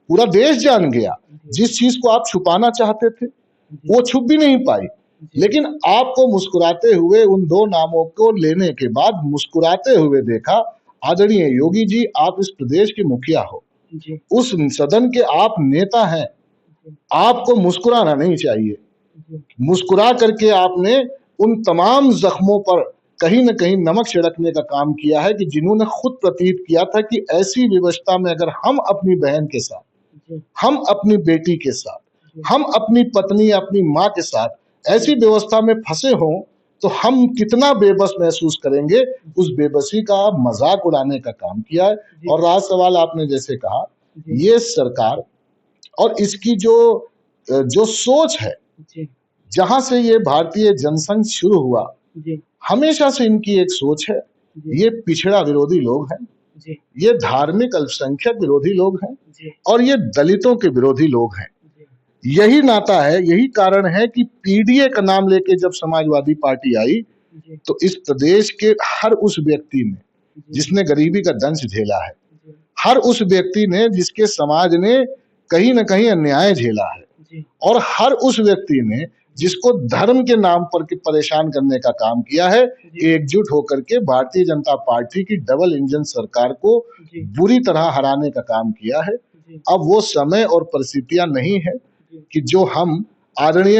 पूरा देश जान गया, जी, जिस चीज को आप छुपाना चाहते थे, जी, वो छुप भी नहीं पाई। जी, लेकिन आपको मुस्कुराते हुए उन 2 नामों को लेने के बाद मुस्कुराते हुए देखा। आदरणीय योगी जी, आप इस प्रदेश के मुखिया हो, जी, उस सदन के आप नेता हैं, जी, आपको मुस्कुराना नहीं चाहिए। जी, मुस्कुरा करके आपने उन तमाम जख्मों पर कहीं न कहीं नमक छिड़कने का काम किया है कि जिन्होंने खुद प्रतीत किया था कि ऐसी विवशता में अगर हम अपनी बहन के साथ, जी, हम अपनी बेटी के साथ, जी, हम अपनी पत्नी या अपनी माँ के साथ ऐसी व्यवस्था में फंसे हों, तो हम कितना बेबस महसूस करेंगे। उस बेबसी का मजाक उड़ाने का काम किया है। जी, और राज सवाल आपने जैसे कहा, जी, ये सरकार और इसकी जो सोच है, जी, जहां से ये भारतीय जनसंघ शुरू हुआ, जी, हमेशा से इनकी एक सोच है। जी, ये पिछड़ा विरोधी लोग हैं, जी, ये धार्मिक अल्पसंख्यक विरोधी लोग हैं जी, और ये दलितों के विरोधी लोग हैं। जी, यही नाता है, यही कारण है कि पीडीए का नाम लेके जब समाजवादी पार्टी आई, जी, तो इस प्रदेश के हर उस व्यक्ति ने जी, जिसने गरीबी का दंश झेला है, जी, हर उस व्यक्ति ने जिसके समाज ने कहीं न कहीं अन्याय झेला है जी, और हर उस व्यक्ति ने जिसको धर्म के नाम पर के परेशान करने का काम किया है, जी, एकजुट होकर के भारतीय जनता पार्टी की डबल इंजन सरकार को जी, बुरी तरह हराने का काम किया है। जी, अब वो समय और परिस्थितियां नहीं है जी, कि जो हम आदरणीय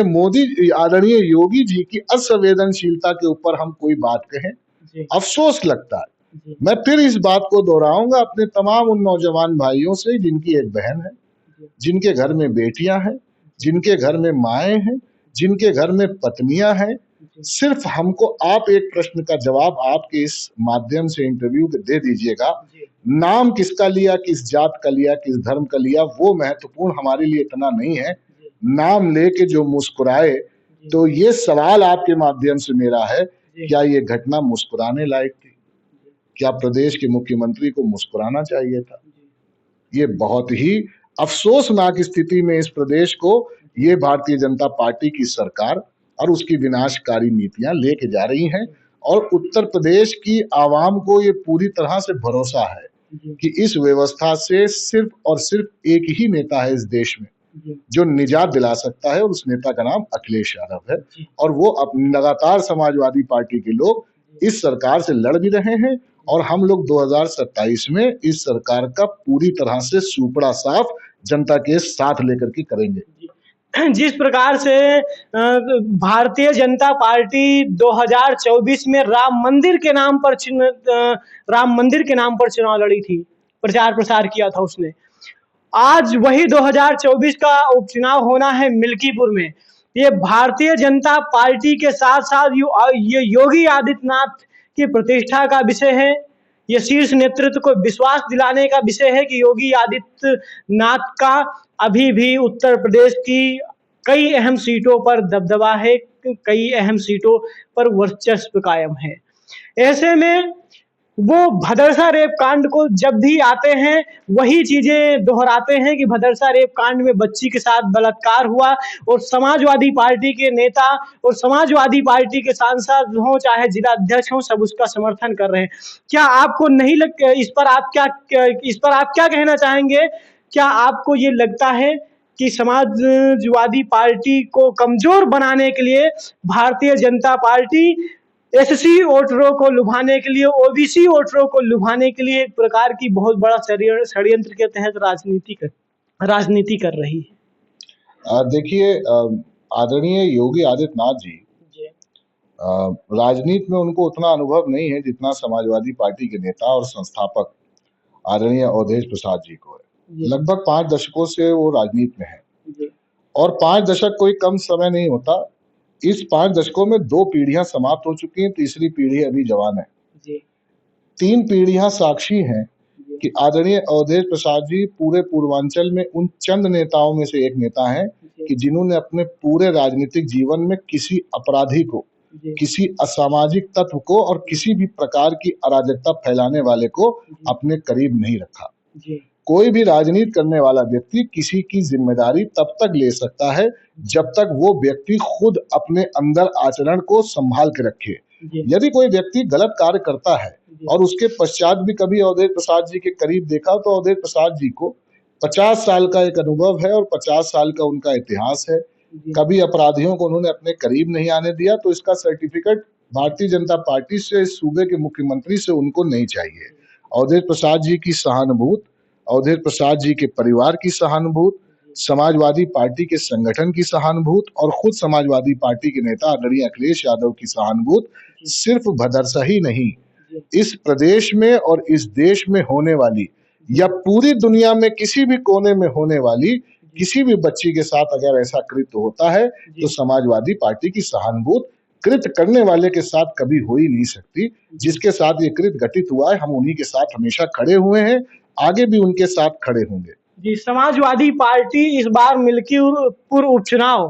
योगी जी की असंवेदनशीलता के ऊपर हम कोई बात कहें। जी, अफसोस लगता है जी, मैं फिर इस बात को दोहराऊंगा अपने तमाम उन नौजवान भाइयों से जिनकी एक बहन है, जी, जिनके घर में बेटियां हैं, जिनके घर में माएँ हैं, जिनके घर में पत्नियां हैं। जी, सिर्फ हमको आप एक प्रश्न का जवाब आपके इस माध्यम से इंटरव्यू के दे दीजिएगा। जी, नाम किसका लिया, किस जात का लिया, किस धर्म का लिया, वो महत्वपूर्ण हमारे लिए इतना नहीं है। जी, नाम लेके जो मुस्कुराए, जी, तो ये सवाल आपके माध्यम से मेरा है, जी, क्या ये घटना मुस्कुराने लायक थी? जी, क्या प्रदेश के मुख्यमंत्री को मुस्कुराना चाहिए था? जी, ये बहुत ही अफसोसनाक स्थिति में इस प्रदेश को ये भारतीय जनता पार्टी की सरकार और उसकी विनाशकारी नीतियां लेके जा रही हैं। जी, और उत्तर प्रदेश की आवाम को ये पूरी तरह से भरोसा है जी, कि इस व्यवस्था से सिर्फ और सिर्फ एक ही नेता है इस देश में जी, जो निजात दिला सकता है, और उस नेता का नाम अखिलेश यादव है। जी, और वो लगातार समाजवादी पार्टी के लोग इस सरकार से लड़ भी रहे हैं, और हम लोग 2027 में इस सरकार का पूरी तरह से सूपड़ा साफ जनता के साथ लेकर के करेंगे। जी। जिस प्रकार से भारतीय जनता पार्टी 2024 में राम मंदिर के नाम पर चुनाव लड़ी थी, प्रचार प्रसार किया था उसने। आज वही 2024 का उपचुनाव होना है मिल्कीपुर में। ये भारतीय जनता पार्टी के साथ साथ ये योगी आदित्यनाथ की प्रतिष्ठा का विषय है। ये शीर्ष नेतृत्व को विश्वास दिलाने का विषय है कि योगी आदित्यनाथ का अभी भी उत्तर प्रदेश की कई अहम सीटों पर दबदबा है, कई अहम सीटों पर वर्चस्व कायम है। ऐसे में वो भदरसा रेप कांड को जब भी आते हैं वही चीजें दोहराते हैं कि भदरसा रेप कांड में बच्ची के साथ बलात्कार हुआ, और समाजवादी पार्टी के नेता और समाजवादी पार्टी के सांसद हों चाहे जिला अध्यक्ष हों, सब उसका समर्थन कर रहे हैं। क्या आपको नहीं लग इस पर आप क्या कहना चाहेंगे? क्या आपको ये लगता है कि समाजवादी पार्टी को कमजोर बनाने के लिए भारतीय जनता पार्टी एससी वोटरों को लुभाने के लिए, ओबीसी वोटरों को लुभाने के लिए एक प्रकार की बहुत बड़ा षड्यंत्र के तहत राजनीति कर रही है? देखिए, आदरणीय योगी आदित्यनाथ जी, जी, राजनीति में उनको उतना अनुभव नहीं है जितना समाजवादी पार्टी के नेता और संस्थापक आदरणीय अवधेश प्रसाद जी को है। जी, लगभग 5 दशकों से वो राजनीति में है, जी, और 5 दशक कोई कम समय नहीं होता। इस 5 दशकों में 2 पीढ़ियां समाप्त हो चुकी हैं, तीसरी पीढ़ी अभी जवान है। जी, 3 पीढ़ियां साक्षी हैं जी, कि आदरणीय अवधेश प्रसाद जी पूरे पूर्वांचल में उन चंद नेताओं में से एक नेता हैं जी, कि जिन्होंने अपने पूरे राजनीतिक जीवन में किसी अपराधी को, जी, किसी असामाजिक तत्व को और किसी भी प्रकार की अराजकता फैलाने वाले को अपने करीब नहीं रखा। जी, कोई भी राजनीति करने वाला व्यक्ति किसी की जिम्मेदारी तब तक ले सकता है जब तक वो व्यक्ति खुद अपने अंदर आचरण को संभाल के रखे। जी, यदि कोई व्यक्ति गलत कार्य करता है जी, और उसके पश्चात भी कभी अवधेश प्रसाद जी के करीब देखा, तो अवधेश प्रसाद जी को 50 साल का एक अनुभव है और 50 साल का उनका इतिहास है। जी, कभी अपराधियों को उन्होंने अपने करीब नहीं आने दिया, तो इसका सर्टिफिकेट भारतीय जनता पार्टी से, इस सूबे के मुख्यमंत्री से उनको नहीं चाहिए। अवधेश प्रसाद जी की सहानुभूति, अवधेश प्रसाद जी के परिवार की सहानुभूति, समाजवादी पार्टी के संगठन की सहानुभूति और खुद समाजवादी पार्टी के नेता आदरणीय अखिलेश यादव की सहानुभूति सिर्फ भदरसा ही नहीं, इस प्रदेश में और इस देश में होने वाली या पूरी दुनिया में किसी भी कोने में होने वाली किसी भी बच्ची के साथ अगर ऐसा कृत्य होता है, तो समाजवादी पार्टी की सहानुभूति कृत्य करने वाले के साथ कभी हो ही नहीं सकती। जिसके साथ ये कृत्य घटित हुआ है, हम उन्हीं के साथ हमेशा खड़े हुए हैं, आगे भी उनके साथ खड़े होंगे। जी। समाजवादी पार्टी इस बार मिल्कीपुर उपचुनाव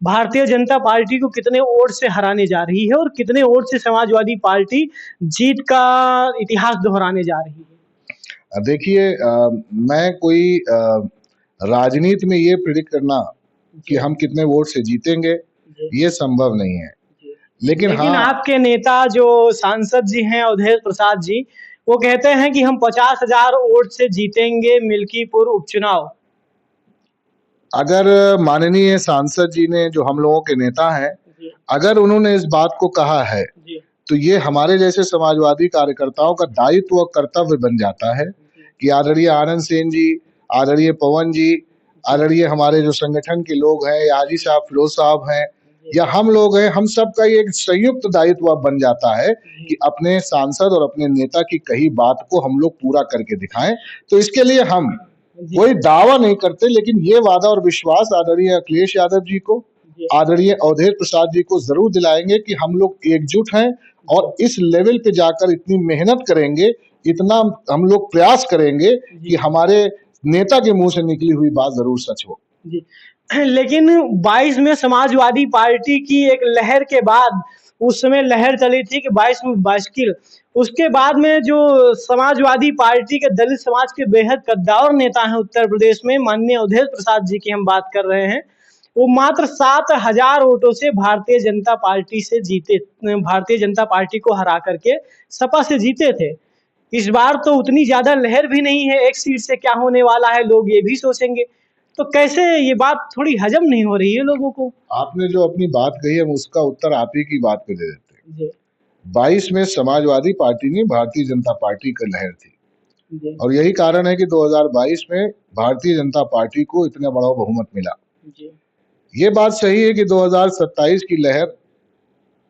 भारतीय जनता पार्टी को कितने वोट से हराने जा रही है, और कितने वोट से समाजवादी पार्टी जीत का इतिहास दोहराने जा रही है? देखिए, मैं कोई राजनीति में ये प्रिडिक्ट करना कि हम कितने वोट से जीतेंगे, जी, ये संभव नहीं है। जी। लेकिन लेकिन हाँ, आपके नेता जो सांसद जी हैं अवधेश प्रसाद जी, वो कहते हैं कि हम 50,000 वोट से जीतेंगे मिल्कीपुर उपचुनाव। अगर माननीय सांसद जी ने, जो हम लोगों के नेता हैं, जी, अगर उन्होंने इस बात को कहा है, जी, तो ये हमारे जैसे समाजवादी कार्यकर्ताओं का दायित्व और कर्तव्य बन जाता है कि आदरणीय आनंद सेन जी, आदरणीय पवन जी, आदरणीय हमारे जो संगठन के लोग हैं, याजी साहब, फिरोज साहब हैं, या हम लोग हैं, हम सबका ये एक संयुक्त दायित्व अब बन जाता है कि अपने सांसद और अपने नेता की कही बात को हम लोग पूरा करके दिखाएं। तो इसके लिए हम कोई दावा नहीं करते, लेकिन ये वादा और विश्वास आदरणीय अखिलेश यादव जी को, आदरणीय अवधेश प्रसाद जी को जरूर दिलाएंगे कि हम लोग एकजुट हैं और इस लेवल पे जाकर इतनी मेहनत करेंगे, इतना हम लोग प्रयास करेंगे कि हमारे नेता के मुंह से निकली हुई बात जरूर सच हो। जी। लेकिन 22 में समाजवादी पार्टी की एक लहर के बाद, उस समय लहर चली थी कि 22 में बाइसिकल, उसके बाद में जो समाजवादी पार्टी के दलित समाज के बेहद कद्दावर नेता हैं उत्तर प्रदेश में, माननीय अवधेश प्रसाद जी की हम बात कर रहे हैं, वो मात्र 7,000 वोटों से भारतीय जनता पार्टी से जीते, भारतीय जनता पार्टी को हरा करके सपा से जीते थे। इस बार तो उतनी ज्यादा लहर भी नहीं है, एक सीट से क्या होने वाला है लोग ये भी सोचेंगे। तो कैसे ये बात थोड़ी हजम नहीं हो रही है लोगों को? आपने जो अपनी बात कही है, उसका उत्तर आप ही की बात पे दे देते हैं। जी 22 में समाजवादी पार्टी नहीं, भारतीय जनता पार्टी का लहर थी, जी और यही कारण है कि 2022 में भारतीय जनता पार्टी को इतना बड़ा बहुमत मिला। जी ये बात सही है कि 2027 की लहर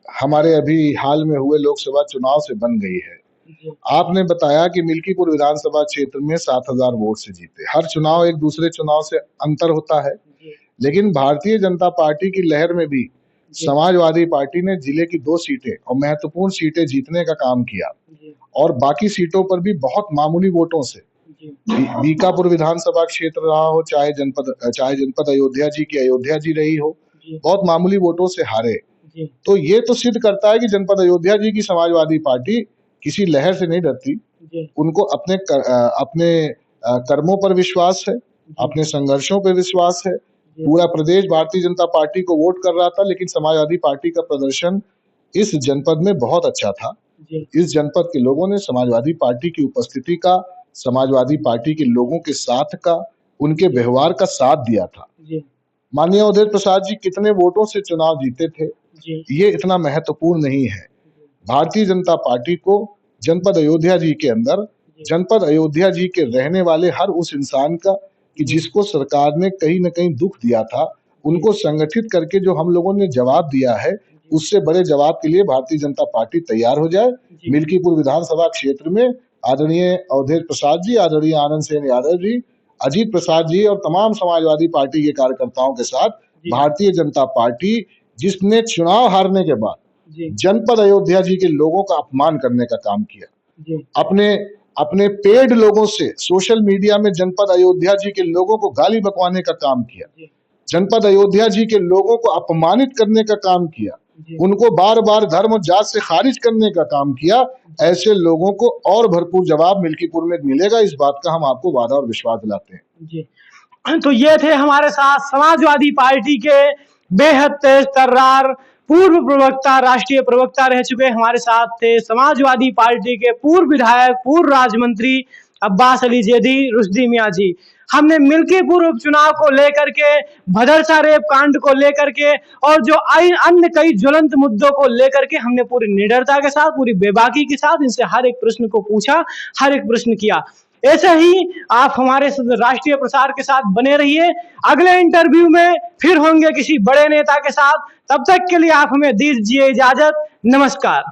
हमारे अभी हाल में हुए लोकसभा चुनाव से बन गई है। जी आपने बताया कि मिल्कीपुर विधानसभा क्षेत्र में 7,000 वोट से जीते। हर चुनाव एक दूसरे चुनाव से अंतर होता है, जी लेकिन भारतीय जनता पार्टी की लहर में भी जी समाजवादी पार्टी ने जिले की 2 सीटें और महत्वपूर्ण सीटें जीतने का काम किया, जी और बाकी सीटों पर भी बहुत मामूली वोटों से, जी बीकापुर विधानसभा क्षेत्र रहा हो, चाहे जनपद अयोध्या जी की अयोध्या जी रही हो, जी बहुत मामूली वोटों से हारे। जी तो ये तो सिद्ध करता है कि जनपद अयोध्या जी की समाजवादी पार्टी किसी लहर से नहीं डरती। जी उनको अपने कर्मों पर विश्वास है, अपने संघर्षों पर विश्वास है। पूरा प्रदेश भारतीय जनता पार्टी को वोट कर रहा था, लेकिन समाजवादी पार्टी का प्रदर्शन इस जनपद में बहुत अच्छा था। जी इस जनपद के लोगों ने समाजवादी पार्टी की उपस्थिति का, समाजवादी पार्टी के लोगों के साथ का, उनके व्यवहार का साथ दिया था। जी माननीय अवधेश प्रसाद जी कितने वोटों से चुनाव जीते थे, जी ये इतना महत्वपूर्ण नहीं है। भारतीय जनता पार्टी को जनपद अयोध्या जी के अंदर, जनपद अयोध्या जी के रहने वाले हर उस इंसान का, कि जिसको सरकार ने कहीं न कहीं दुख दिया था, उनको संगठित करके जो हम लोगों ने जवाब दिया है, उससे बड़े जवाब के लिए भारतीय जनता पार्टी तैयार हो जाए। मिल्कीपुर विधानसभा क्षेत्र में आदरणीय अवधेश प्रसाद जी, आदरणीय आनंद सेन यादव जी, अजीत प्रसाद जी और तमाम समाजवादी पार्टी के कार्यकर्ताओं के साथ भारतीय जनता पार्टी, जिसने चुनाव हारने के बाद जनपद अयोध्या जी के लोगों का अपमान करने का काम किया, अपने पेड लोगों से सोशल मीडिया में जनपद अयोध्या जी के लोगों को गाली बकवाने का काम किया, जनपद अयोध्या जी के लोगों को अपमानित करने का काम किया, उनको बार बार धर्म और जात से खारिज करने का काम किया। ऐसे लोगों को और भरपूर जवाब मिल्कीपुर में मिलेगा, इस बात का हम आपको वादा और विश्वास दिलाते हैं। जी। तो ये थे हमारे साथ समाजवादी पार्टी के बेहद तेज तर्रार पूर्व प्रवक्ता, राष्ट्रीय प्रवक्ता रह चुके हमारे साथ थे समाजवादी पार्टी के पूर्व विधायक, पूर्व राज्य मंत्री अब्बास अली जेदी रुश्दी मियां जी। हमने मिल्कीपुर उपचुनाव को लेकर के, भदरसा रेप कांड को लेकर के और जो अन्य कई ज्वलंत मुद्दों को लेकर के हमने पूरी निडरता के साथ, पूरी बेबाकी के साथ इनसे हर एक प्रश्न को पूछा, हर एक प्रश्न किया। ऐसे ही आप हमारे राष्ट्रीय प्रसार के साथ बने रहिए। अगले इंटरव्यू में फिर होंगे किसी बड़े नेता के साथ। तब तक के लिए आप हमें दीजिए इजाजत। नमस्कार।